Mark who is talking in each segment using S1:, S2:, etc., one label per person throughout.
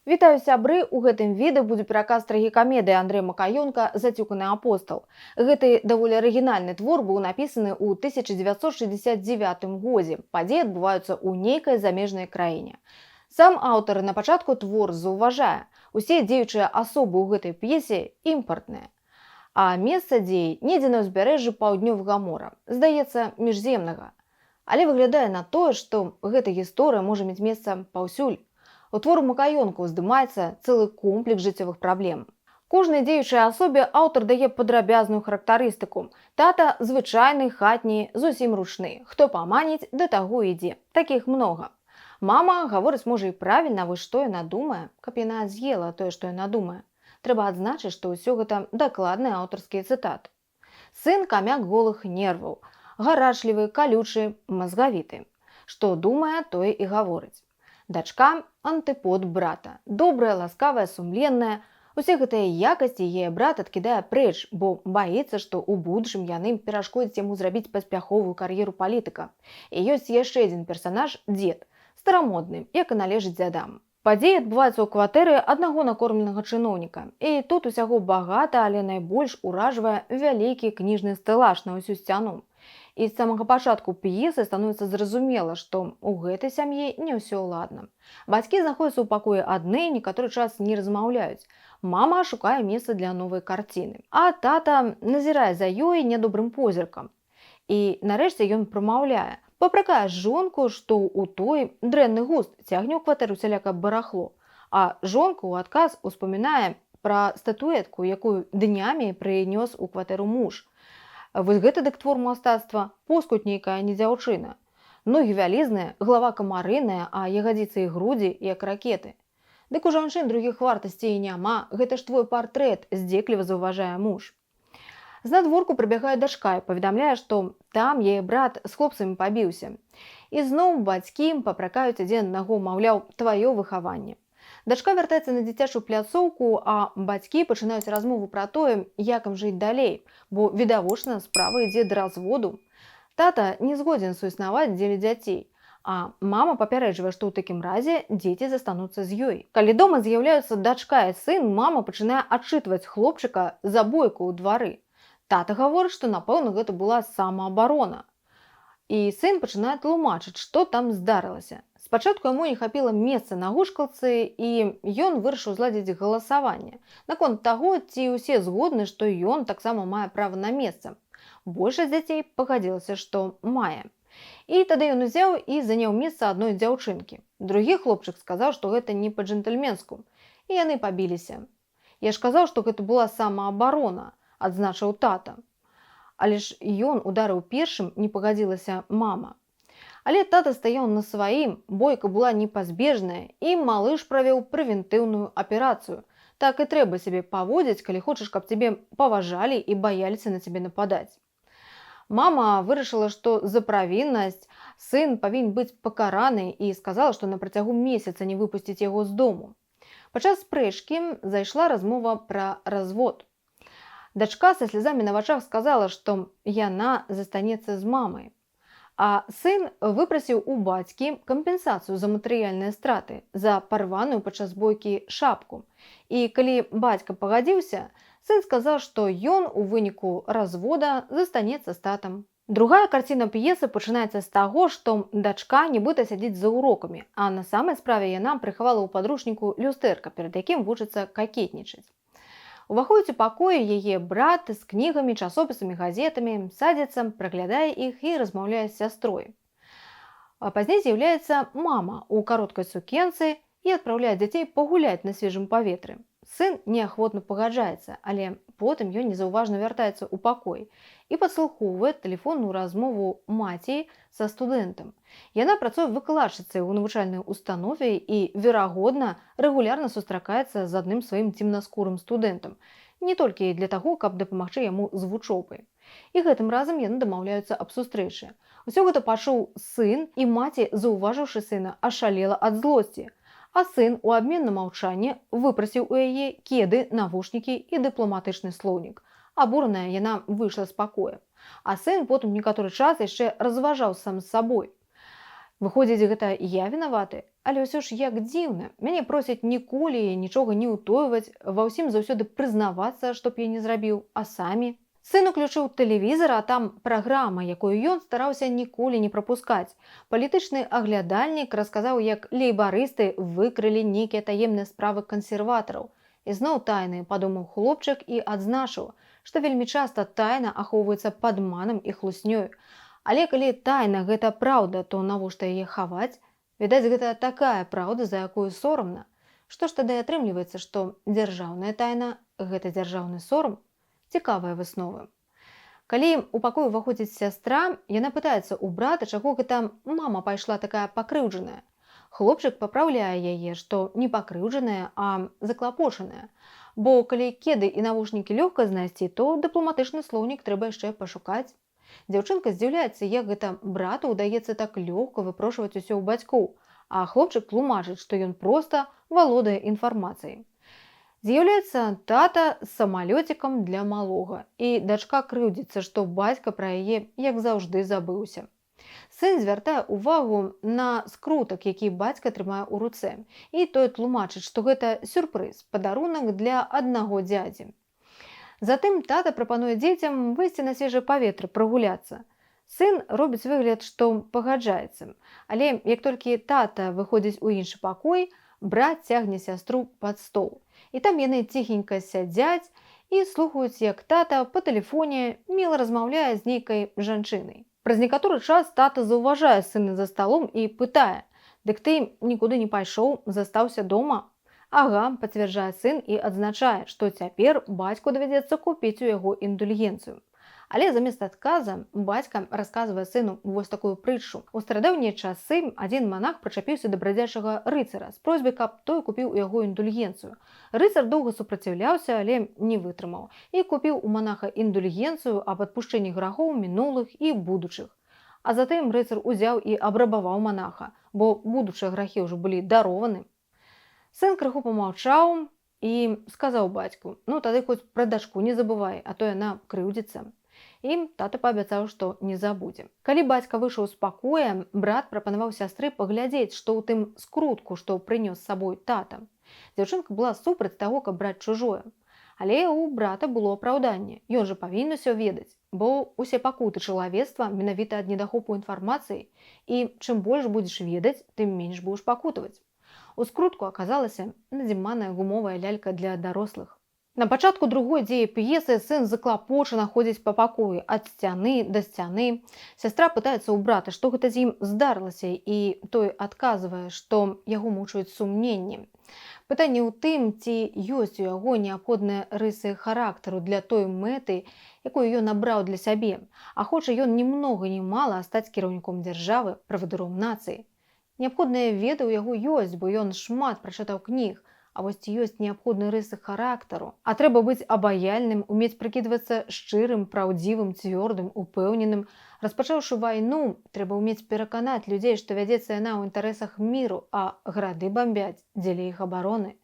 S1: Вітаю сябры, у гэтым відэа будзе пераказ трагікамедыі Андрэя Макаёнка «Зацюканы апостал». Гэты даволі арыгінальны твор быў напісаны ў 1969 годзе. Падзеі адбываюцца ў нейкай замежнай краіне. Сам аўтар на пачатку твор заўважае, усе дзеючыя асобы ў гэтай п'есе імпартныя. А месца дзеі недзе на ўзбярэжжы паўднёвага мора, здаецца, міжземнага. Але выглядае на тое, што гэта гісторыя можа мець месца паўсюль. У твору Макаёнку здымаецца цэлы комплекс жыццёвых праблем. Кожнай дзеючай асобе аўтар дае падрабязную характарыстыку. Тата звычайны, хатні, зусім ручны. Хто паманіць, да таго ідзе. Такіх многа. Мама гаворыць, можа, і правільна, вось што яна думае, каб яна з'ела тое, што яна думае. Трэба адзначыць, што ўсё гэта дакладныя аўтарскія цытаты. Сын камяк голых нерваў, гарачлівы, калючы, мазгавіты. Што думае, тое і гаворыць. Дачка – антыпод брата. Добрая, ласкавая, сумленная. Усе гэтыя якасці яе брат адкідае прэч, бо баіцца, што ў будучым яны перашкодзяць яму зрабіць паспяховую кар'еру палітыка. І ёсць яшчэ адзін персанаж – дзед, старамодны, як і належыць дзядам. Падзеі адбываюцца ў кватэры аднаго накормленага чыноўніка. І тут усяго багата, але найбольш уражвае вялікі кніжны стэлаж на ўсю сцяну. І з самага пачатку п'есы становіцца зразумела, што ў гэтай сям'і не ўсё ладна. Бацькі знаходзяцца ў пакоі адны, некаторы час не размаўляюць. Мама шукае месца для новай карціны. А тата назірае за ёй нядобрым позіркам. І нарэшце ён прамаўляе. Папракае жонку, што ў той дрэнны густ цягне ў кватэру усялякае барахло. А жонка ў адказ успамінае пра статуэтку, якую днямі прынёс у кватэру муж. Вось гэта дык твор мастацтва, поскудь нейкая не дзяўчына. Ногі вялізныя, галава камарыная, а ягадзіцы і грудзі, як ракеты. Дык у жанчын другіх вартасцей няма, гэта ж твой партрэт, здзекліва заўважае муж. Знадворку прыбягае дачка і паведамляе, што там яе брат з хлопцамі пабіўся. І зноў бацькі папракаюць адзін аднаго, маўляў, тваё выхаванне. Дачка вяртаецца на дзіцячую пляцоўку, а бацькі пачынаюць размову пра тое, як ім жыць далей, бо відавочна справа ідзе да разводу. Тата не згодзін суіснаваць дзеля дзяцей, а мама папярэджвае, што ў такім разе дзеці застануцца з ёй. Калі дома з'яўляюцца дачка і сын, мама пачынае адчытваць хлопчыка за бойку ў двары. Тата гаворыць, што, напэўна, гэта была самаабарона. І сын пачынае тлумачыць, што там здарылася. Спачатку яму не хапіла месца на гушкалцы, і ён вырашыў зладзіць галасаванне наконт таго, ці ўсе згодны, што ён таксама мае права на месца. Большасць дзяцей пагадзілася, што мае. І тады ён узяў і заняў месца адной дзяўчынкі. Другі хлопчык сказаў, што гэта не па-джэнтльменску, і яны пабіліся. Я ж казаў, што гэта была самаабарона, адзначыў тата. Але ж ён ударыў першым, не пагадзілася мама. Але тата стаяў на сваім, бойка была непазбежная, і малыш правёў прэвентыўную аперацыю. Так і трэба сябе паводзіць, калі хочаш, каб цябе паважалі і баяліся на цябе нападаць. Мама вырашыла, што за правіннасць сын павінен быць пакараны, і сказала, што на працягу месяца не выпусціць яго з дому. Падчас спрэчкі зайшла размова пра развод. Дачка са слязамі на вачах сказала, што яна застанецца з мамай. А сын выпрасіў у бацькі кампенсацыю за матэрыяльныя страты, за парваную падчас бойкі шапку. І калі бацька пагадзіўся, сын сказаў, што ён у выніку развода застанецца з татам. Другая карціна п'есы пачынаецца з таго, што дачка нібыта сядзіць за урокамі, а на самай справе яна прыхавала ў падручніку люстэрка, перад якім вучыцца какетнічаць. Уваходзіць у пакоі яе брат з кнігамі, часопісамі, газетамі, садзіцца, праглядае іх і размаўляе з сястрой. А пазней з'яўляецца мама ў кароткай сукенцы і адпраўляе дзяцей пагуляць на свежым паветры. Сын неахвотна пагаджаецца, але потым ён незаўважна вяртаецца ў пакой і падслухоўвае тэлефонную размову маці са студэнтам. Яна працуе выкладчыцай у навучальнай установе і, верагодна, рэгулярна сустракаецца з адным сваім цемнаскурым студэнтам, не толькі для таго, каб дапамагчы яму з вучобай. І гэтым разам яны дамаўляюцца аб сустрэчы. Усё гэта пачуў сын, і маці, заўважыўшы сына, ашалела ад злосці. А сын у абмен на маўчанне выпрасіў у яе кеды, навушнікі і дыпламатычны слоўнік. Абураная яна выйшла з пакоя. А сын потым некаторы час яшчэ разважаў сам з сабой. Выходзіць, гэта я вінаваты, але ўсё ж як дзіўна. Мяне просяць ніколі нічога не ўтойваць, ва ўсім заўсёды прызнавацца, што б я не зрабіў, а самі. Сын уключыў тэлевізор, а там праграма, якую ён стараўся ніколі не прапускаць. Палітычны аглядальнік расказаў, як лейбарысты выкрылі нейкія таемныя справы кансерватараў. Ізноў тайны, падумаў хлопчык і адзначыў, што вельмі часта тайна ахоўваецца падманам і хлуснёй. Але калі тайна гэта праўда, то навошта яе хаваць? Відаць, гэта такая праўда, за якую сорамна. Што ж тады атрымліваецца, што дзяржаўная тайна – гэта дзяржаўны сорам? Цікавая выснова. Калі у пакой уваходзіць сястра, яна пытаецца ў брата, чаго гэта мама пайшла такая пакрыўджаная. Хлопчык папраўляе яе, што не пакрыўджаная, а заклапочаная. Бо калі кеды і навушнікі лёгка знайсці, то дыпламатычны слоўнік трэба яшчэ пашукаць. Дзяўчынка здзіўляецца, як гэта брату ўдаецца так лёгка выпрошваць усё ў бацькоў, а хлопчык тлумачыць, што ён проста валодае інфармацыяй. З'яўляецца тата з самалёцікам для малога, і дачка крыўдзіцца, што бацька пра яе, як заўжды, забыўся. Сын звяртае ўвагу на скрутак, які бацька трымае ў руцэ, і той тлумачыць, што гэта сюрпрыз, падарунак для аднаго дзядзі. Затым тата прапануе дзецям выйсці на свежае паветра, прагуляцца. Сын робіць выгляд, што пагаджаецца, але як толькі тата выходзіць у іншы пакой, брат цягне сястру пад стол. І там яны ціхенька сядзяць і слухаюць, як тата па тэлефоне міла размаўляе з нейкай жанчынай. Праз некаторы час тата заўважае сына за сталом і пытае: «Дык ты нікуды не пайшоў, застаўся дома?» «Ага», – пацвярджае сын і адзначае, што цяпер бацьку давядзецца купіць у яго індульгенцыю. Але замест адказа бацька расказвае сыну вось такую прытчу. У старадаўнія часы адзін манах прычапіўся да бродзячага рыцара з просьбай, каб той купіў у яго індульгенцыю. Рыцар доўга супраціўляўся, але не вытрымаў і купіў у манаха індульгенцыю аб адпушчэнні грахоў мінулых і будучых. А затым рыцар узяў і абрабаваў манаха, бо будучыя грахі ўжо былі дарованы. Сын крыху памаўчаў і сказаў бацьку: «Ну, тады хоць пра дачку не забывай, а то яна крыўдзіцца». І тата паабяцаў, што не забудзе. Калі бацька выйшаў з пакоя, брат прапанаваў сястры паглядзець, што ў тым скрутку, што прынёс з сабой тата. Дзяўчынка была супраць таго, каб браць чужое. Але ў брата было апраўданне. Ён жа павінен усё ведаць, бо ўсе пакуты чалавецтва менавіта ад недахопу інфармацыі, і чым больш будзеш ведаць, тым менш будзеш пакутаваць. У скрутку аказалася надзіманая гумовая лялька для дарослых. На пачатку другой дзеі п'есы сын заклапочана ходзіць па пакоі ад сцяны да сцяны. Сястра пытаецца ў брата, што гэта з ім здарылася, і той адказвае, што яго мучаюць сумненні. Пытанне ў тым, ці ёсць у яго неабходныя рысы характару для той мэты, якую ён абраў для сябе, а хоча ён ні многа ні мала стаць кіраўніком дзяржавы, правадыром нацыі. Неабходныя веды ў яго ёсць, бо ён шмат прачытаў кніг, а вось ці ёсць неабходныя рысы характару. А трэба быць абаяльным, умець прыкідвацца шчырым, праўдзівым, цвёрдым, упэўненым. Распачаўшы вайну, трэба ўмець пераканаць людзей, што вядзецца яна ў інтарэсах міру, а гарады бамбяць дзеля іх абароны.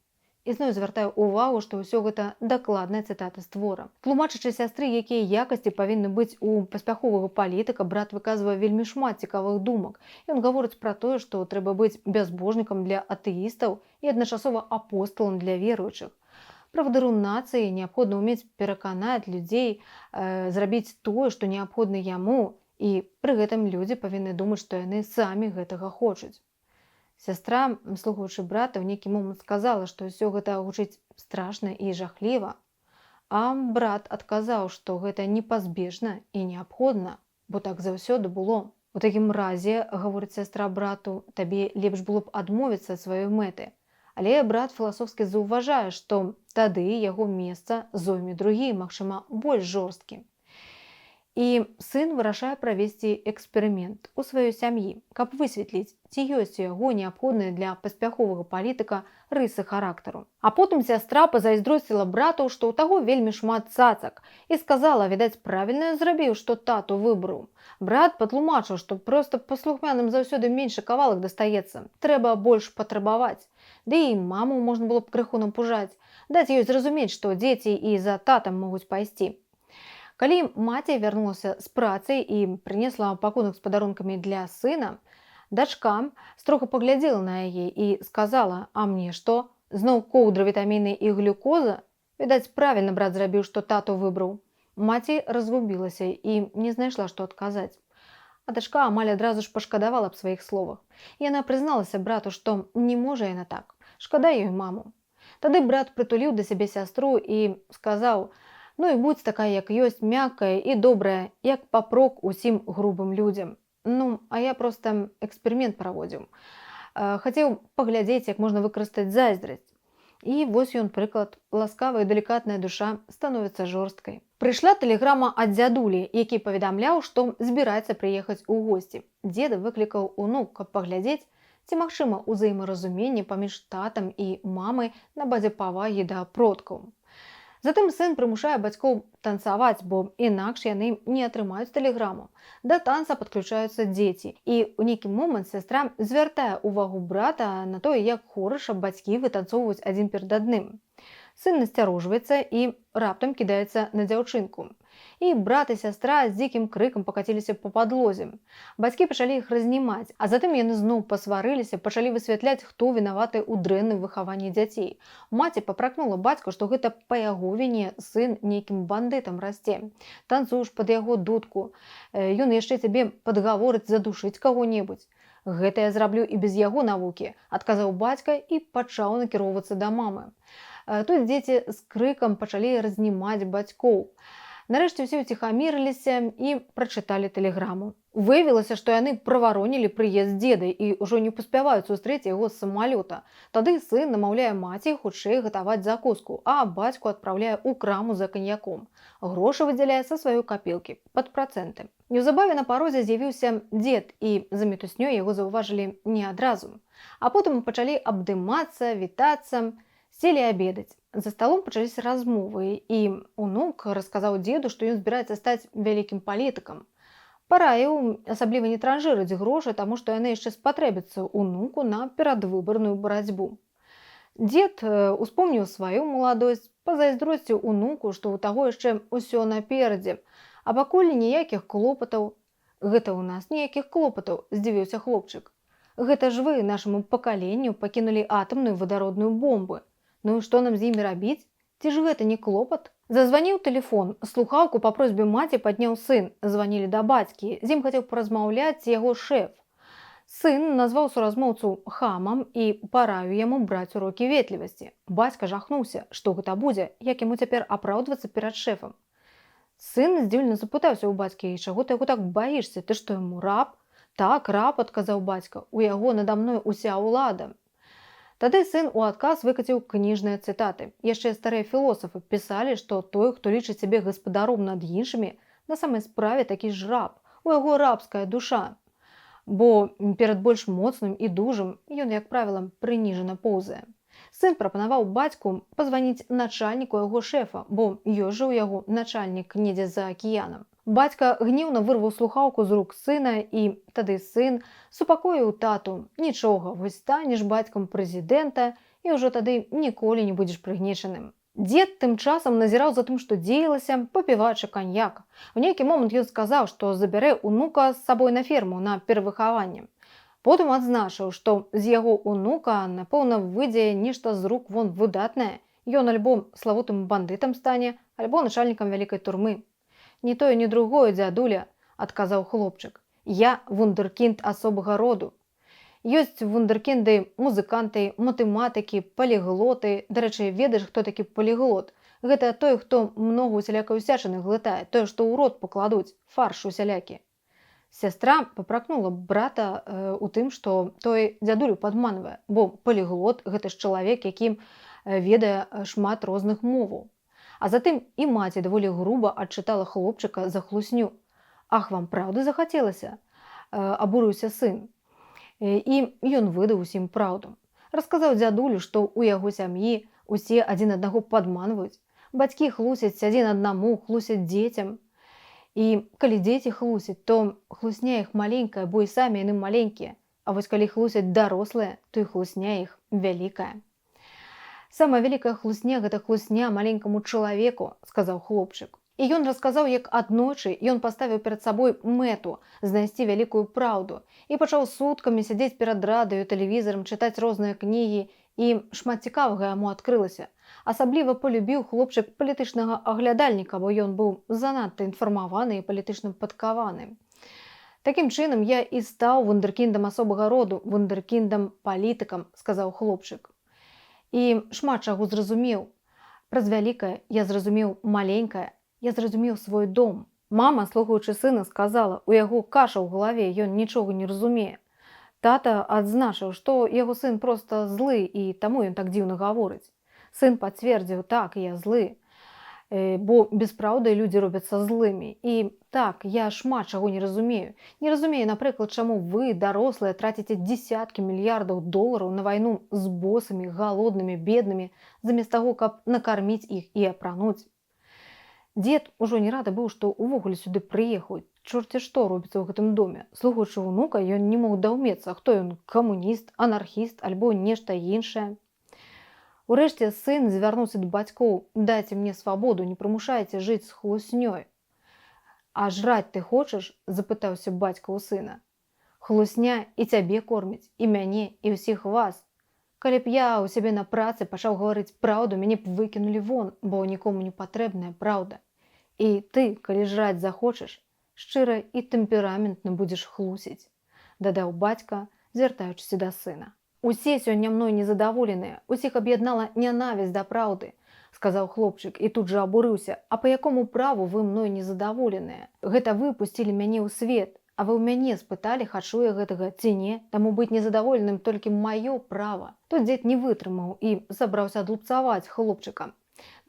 S1: Ізноў звяртаю ўвагу, што ўсё гэта дакладная цытата з твора. Тлумачачы сястры, якія якасці павінны быць у паспяховага палітыка, брат выказвае вельмі шмат цікавых думак. Ён гаворыць пра тое, што трэба быць бязбожнікам для атэістаў і адначасова апосталам для веруючых. Правадыру нацыі неабходна ўмець пераканаць людзей, зрабіць тое, што неабходна яму, і пры гэтым людзі павінны думаць, што яны самі гэтага хочуць. Сястра, слухаючы брата, ў нейкі момант сказала, што ўсё гэта гучыць страшна і жахліва. А брат адказаў, што гэта непазбежна і неабходна, бо так заўсёды было. У такім разе, гаворыць сястра брату, табе лепш было б адмовіцца ад сваёй мэты. Але брат філасофскі заўважае, што тады яго месца зойме другі, магчыма, больш жорсткі. І сын вырашае правесці эксперымент у сваёй сям'і, каб высветліць, ці ёсць у яго неабходныя для паспяховага палітыка рысы характару. А потым сястра пазайздросціла брату, што ў таго вельмі шмат цацак, і сказала, відаць, правільна зрабіў, што тату выбраў. Брат патлумачыў, што проста паслухмяным заўсёды меншы кавалак дастаецца, трэба больш патрабаваць. Ды і маму можна было б крыху напужаць, даць ёй зразумець, што дзеці і за татам могуць пайсці. Калі маці вярнулася з працы і прынесла пакунак з падарункамі для сына, Дачка строга паглядзела на яе і сказала: «А мне што? Зноў коўдра, вітаміны і глюкоза? Відаць, правільна брат зрабіў, што тату выбраў». Маці разгубілася і не знайшла, што адказаць. А дачка амаль адразу ж пашкадавала б сваіх словах. Яна прызналася брату, што не можа яна так. Шкада ёй маму. Тады брат прытуліў да сябе сястру і сказаў: «Ну і будзь такая, як ёсць, мяккая і добрая, як папрок усім грубым людзям. Ну, а я проста эксперымент праводзіў. Хацеў паглядзець, як можна выкарыстаць зайздрасць». І вось ён прыклад. Ласкавая і далікатная душа становіцца жорсткай. Прыйшла тэлеграма ад дзядулі, які паведамляў, што збіраецца прыехаць у госці. Дзеда выклікаў унук, каб паглядзець, ці магчыма ўзаемаразуменне паміж татам і мамай на базе павагі да продкаў. Затым сын прымушае бацькоў танцаваць, бо інакш яны не атрымаюць тэлеграму. Да танца падключаюцца дзеці, і ў нейкі момант сястра звяртае ўвагу брата на тое, як хораша бацькі вытанцоўваюць адзін перад адным. Сын насцярожваецца і раптам кідаецца на дзяўчынку. І брат і сястра з дзікім крыкам пакаціліся па падлозе. Бацькі пачалі іх разнімаць, а затым яны зноў пасварыліся, пачалі высвятляць, хто вінаваты ў дрэнным выхаванні дзяцей. Маці папракнула бацьку, што гэта па яго віне сын нейкім бандытам расце. Танцуеш пад яго дудку, ён яшчэ цябе падгаворыць задушыць каго-небудзь. «Гэта я зраблю і без яго навукі», – адказаў бацька і пачаў накіроўвацца да мамы. Тут дзеці з крыкам пачалі разнімаць бацькоў. Нарэшце ўсе ўціхамірыліся і прачыталі тэлеграму. Выявілася, што яны праваронілі прыезд дзеда і ўжо не паспяваюць сустрэць яго з самалёта. Тады сын намаўляе маці хутчэй гатаваць закуску, а бацьку адпраўляе ў краму за каньяком. Грошы выдзяляе са сваёй капілкі пад працэнты. Неўзабаве на парозе з'явіўся дзед, і за мітуснёй яго заўважылі не адразу. А потым пачалі абдымацца, вітацца, сели абедаць. За сталом пачаліся размовы, і унук расказаў дзеду, што ён збіраецца стаць вялікім палітыкам. Параіў асабліва не транжырыць грошы, таму што яны яшчэ спатрэбяцца унуку на перадвыбарную барацьбу. Дзед успомніў сваю маладосць, пазайздросціў унуку, што ў таго яшчэ ўсё наперадзе, а пакуль ніякіх клопатаў. «Гэта ў нас ніякіх клопатаў», – здзівіўся хлопчык. «Гэта ж вы нашаму пакаленню пакінулі атамную вадародную бомбу. Ну і што нам з імі рабіць? Ці ж гэта не клопат?» Зазваніў тэлефон. Слухаўку па просьбе маці падняў сын. Званілі да бацькі. З ім хацеў паразмаўляць яго шэф. Сын назваў суразмоўцу хамам і параіў яму браць урокі ветлівасці. Бацька жахнуўся, што гэта будзе, як яму цяпер апраўдвацца перад шэфам. Сын здзіўлена запытаўся ў бацькі: «Чаго ты яго так баішся? Ты што, яму раб?» «Так, раб», – адказаў бацька. «У яго надо мной уся ўлада». Тады сын у адказ выкаціў кніжныя цытаты. Яшчэ старыя філосафы пісалі, што той, хто лічыць сябе гаспадаром над іншымі, на самай справе такі ж раб. У яго рабская душа. Бо перад больш моцным і дужым ён, як правіла, прыніжана поўзае. Сын прапанаваў бацьку пазваніць начальніку яго шэфа, бо ёсць жа ў яго начальнік недзе за акіянам. Бацька гневна вырваў слухаўку з рук сына, і тады сын супакоіў тату: «Нічога, вось станеш бацькам прэзідэнта, і ўжо тады ніколі не будзеш прыгнечаным». Дзед тым часам назіраў за тым, што дзеялася, папіваючы каньяк. У нейкі момант ён сказаў, што забярэ унука з сабой на ферму на перавыхаванне. Потым адзначыў, што з яго унука, напэўна, выйдзе нешта з рук вон выдатнае. Ён альбо славутым бандытам стане, альбо начальнікам вялікай турмы. «Ні тое, ні другое, дзядуля», – адказаў хлопчык. «Я вундэркінд асобага роду. Ёсць вундэркінды, музыканты, матэматыкі, паліглоты. Дарэчы, ведаеш, хто такі паліглот? Гэта той, хто многа усялякай усячыны глытае, тое, што ў рот пакладуць, фарш усялякі». Сястра папракнула брата у тым, што той дзядулю падманвае, бо паліглот – гэта ж чалавек, які ведае шмат розных моваў. А затым і маці даволі груба адчытала хлопчыка за хлусню. «Ах, вам праўды захацелася?» – абурыўся сын. І ён выдаў усім праўду. Расказаў дзядулю, што ў яго сям'і усе адзін аднаго падманваюць. Бацькі хлусяць адзін аднаму, хлусяць дзецям. І калі дзеці хлусяць, то хлусня іх маленькая, бо і самі яны маленькія. А вось калі хлусяць дарослыя, то і хлусня іх вялікая. «Самая вялікая хлусня – гэта хлусня маленькаму чалавеку», – сказаў хлопчык. І ён расказаў, як аднойчы ён паставіў перад сабой мэту знайсці вялікую праўду і пачаў суткамі сядзець перад радыё, тэлевізарам, чытаць розныя кнігі, і шмат цікавага яму адкрылася. Асабліва полюбіў хлопчык палітычнага аглядальніка, бо ён быў занадта інфармаваны і палітычна падкаваны. Такім чынам я і стаў вундэркіндам асобага роду, вундэркіндам-палітыкам, сказаў хлопчык. І шмат чаго зразумеў. Праз вялікае я зразумеў маленькае, я зразумеў свой дом. Мама, слухаючы сына, сказала, у яго каша ў галаве, ён нічога не разумее. Тата адзначыў, што яго сын проста злы, і таму ён так дзіўна гаворыць. Сын пацвердзіў, так, я злы, бо без праўды людзі робяцца злымі. І так, я шмат чаго не разумею. Не разумею, напрыклад, чаму вы, дарослыя, траціце дзесяткі мільярдаў долараў на вайну з босамі, галоднымі, беднымі, замест таго, каб накарміць іх і апрануць. Дзед ужо не рады быў, што ўвогуле сюды прыехаў. Чорце што робіцца ў гэтым доме. Слухаючы ўнука, ён не мог даўмецца, хто ён, камуніст, анархіст альбо нешта іншае. Урэшце сын звярнуўся да бацькоў: «Дайце мне свабоду, не прымушайце жыць з хлуснёй». «А жраць ты хочаш?» – запытаўся бацька ў сына. «Хлусня і цябе корміць, і мяне, і ўсіх вас. Калі б я ў сябе на працы пачаў гаварыць праўду, мяне б выкінулі вон, бо нікому не патрэбная праўда. І ты, калі жраць захочаш, шчыра і тэмпераментна будзеш хлусіць», – дадаў бацька, звяртаючыся да сына. «Усе сёння мной незадаволеныя, усіх аб'яднала нянавісць да праўды», – сказаў хлопчык і тут жа абурыўся. «А па якому праву вы мной незадаволеныя? Гэта вы пусцілі мяне ў свет, а вы ў мяне спыталі, хачу я гэтага ці не, таму быць незадаволеным толькі маё права». Тут дзед не вытрымаў і забраўся адлупцаваць хлопчыка.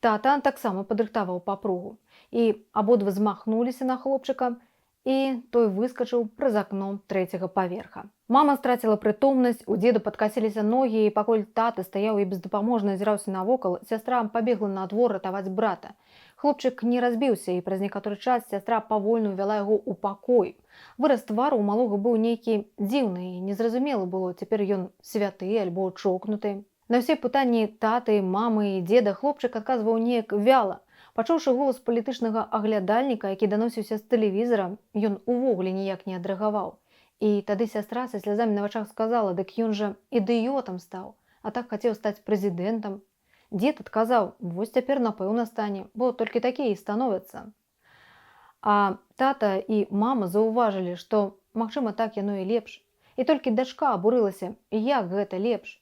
S1: Тата таксама падрыхтаваў папругу. І абодва змахнуліся на хлопчыка, і той выскачыў праз акно 3-го паверха. Мама страціла прытомнасць, у дзеду падкасіліся ногі, і пакуль тата стаяў і бездапаможна азіраўся навокал, сястра пабегла на двор ратаваць брата. Хлопчык не разбіўся, і праз некаторы час сястра павольна ўвяла яго ў пакой. Выраз твару ў малога быў нейкі дзіўны, і незразумела было, цяпер ён святы альбо чокнуты. На ўсе пытанні таты, мамы і дзеда хлопчык адказваў неяк вяла. Пачуўшы голас палітычнага аглядальніка, які даносіўся з тэлевізара, ён увогуле ніяк не адрэагаваў. І тады сястра са слязамі на вачах сказала: «Дык ён жа ідыётам стаў, а так хацеў стаць прэзідэнтам». Дзед адказаў: «Вось цяпер напэўна стане, бо толькі такія і становяцца». А тата і мама заўважылі, што, магчыма, так яно і лепш. І толькі дачка абурылася: «Як гэта лепш?»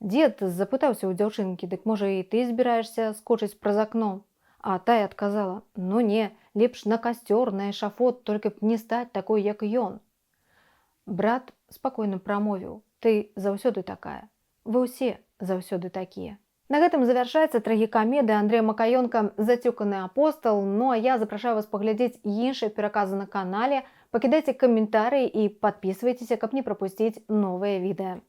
S1: Дзед запытаўся ў дзяўчынкі: «Дык можа і ты збіраешся скочыць праз акно?» А тая адказала: «Ну не, лепш на касцёр, на эшафот, толькі б не стаць такой, як ён». Брат спакойна прамовіў: «Ты заўсёды такая. Вы ўсе заўсёды такія». На гэтым завяршаецца трагікамедыя Андрэя Макаёнка «Зацюканы апостал». Ну а я запрашаю вас паглядзець іншыя пераказы на канале, пакідайце каментарыі і падпісвайцеся, каб не прапусціць новыя відэа.